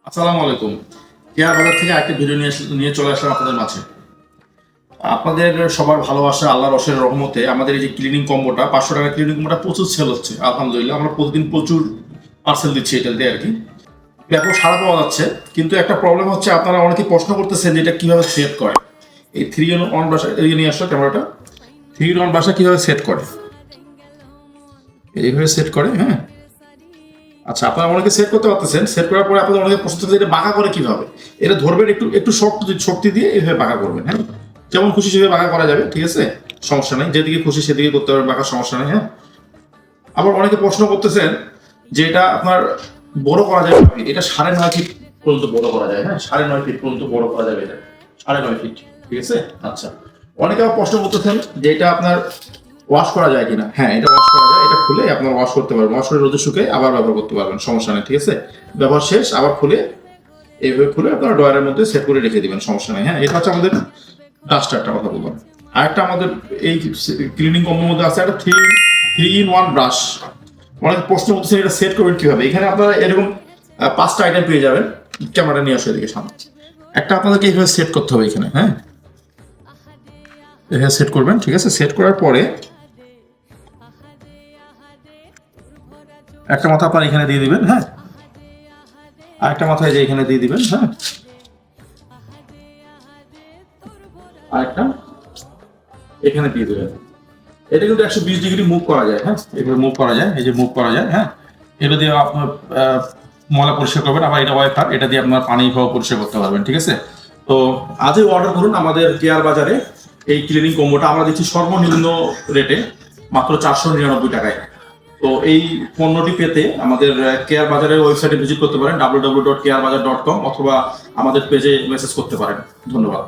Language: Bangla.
আসসালামু আলাইকুম। কেয়ার বাজার থেকে আরেকটি ভিডিও নিয়ে চলে আসলাম আপনাদের মাঝে। আপনাদের সবার ভালোবাসা, আল্লাহর অশেষ রহমতে আমাদের এই যে ক্লিনিং কম্বোটা 500 টাকা ক্লিনিং কম্বোটা প্রচুর সেল হচ্ছে আলহামদুলিল্লাহ। আমরা প্রতিদিন প্রচুর পার্সেল দিচ্ছি এটা দিয়ে আর কি। ব্যাপক সাড়া পাওয়া যাচ্ছে, কিন্তু একটা প্রবলেম হচ্ছে আপনারা অনেকেই প্রশ্ন করতেছেন যে এটা কিভাবে সেট করে। এই 3-in-1 বাসা এদিকে নিয়ে আসলো ক্যামেরাটা। 3-in-1 বাসা কিভাবে সেট করে, এইভাবে সেট করে। হ্যাঁ, আচ্ছা, আপনারা অনেকে সেট করতে পারতেছেন। সেট করার পরে আপনাদের অনেকে প্রশ্ন করতে এটা বাঁকা করে কিভাবে। এটা ধরবেন একটু একটু শক্তি দিয়ে এইভাবে বাঁকা করবেন। হ্যাঁ, যেমন খুশি সেভাবে বাঁকা করা যাবে, ঠিক আছে, সমস্যা নেই। যেদিকে খুশি সেদিকে করতে পারবেন, বাঁকা সমস্যা নেই। হ্যাঁ, আবার অনেকে প্রশ্ন করতেছেন যে এটা আপনার বড় করা যাবে। এটা 9.5 ফিট পর্যন্ত বড় করা যায়। হ্যাঁ, 9.5 ফিট পর্যন্ত বড় করা যাবে এটা, 9.5 ফিট, ঠিক আছে। আচ্ছা, অনেকে আবার প্রশ্ন করতেছেন যে এটা আপনার ওয়াশ করা যায় কিনা। হ্যাঁ, এটা ওয়াশ করা যায়। এটা খুলে আপনার ওয়াশ করতে পারবেন, ওয়াশ করে রোদে শুকিয়ে আবার ব্যবহার করতে পারবেন, সমস্যা নেই, ঠিক আছে। ব্যবহার শেষ আবার খুলে এইভাবে খুলে আপনার ড্রয়ারের মধ্যে সেট করে রেখে দিবেন, সমস্যা নেই। হ্যাঁ, এটা হচ্ছে আমাদের ডাস্টারটা কথা বললাম। আরেকটা আমাদের এই ক্লিনিং কম্বোর মধ্যে আছে একটা 3-in-1 ব্রাশ। অনেক প্রশ্ন করতেছেন এটা সেট করবেন কিভাবে। এখানে আপনারা এরকম 5টা আইটেম পেয়ে যাবেন। ক্যামেরা নিয়ে আসো এদিকে সামনে। একটা আপনাদেরকে এইভাবে সেট করতে হবে এখানে। হ্যাঁ, এভাবে সেট করবেন, ঠিক আছে। সেট করার পরে একটা মাথা আপনার এখানে দিয়ে দিবেন। হ্যাঁ, আরেকটা মাথায় যে এখানে দিয়ে দিবেন। হ্যাঁ, আরেকটা এখানে দিয়ে দেবেন। এটা কিন্তু 120 ডিগ্রি মুভ করা যায়। হ্যাঁ, এভাবে মুভ করা যায়, এই যে মুভ করা যায়। হ্যাঁ, এটা দিয়ে আপনার ময়লা পরিষ্কার করবেন। আবার এটা ওয়াইপার, এটা দিয়ে আপনার পানি ভাব পরিষ্কার করতে পারবেন, ঠিক আছে। তো আজই অর্ডার করুন আমাদের কেয়ার বাজারে। এই ক্লিনিং কম্বোটা আমরা দিচ্ছি সর্বনিম্ন রেটে মাত্র 499 টাকায়। তো এই পণ্যটি পেতে আমাদের কেয়ার বাজারের ওয়েবসাইটে ভিজিট করতে পারেন www.carebazaar.com, অথবা আমাদের পেজে মেসেজ করতে পারেন। ধন্যবাদ।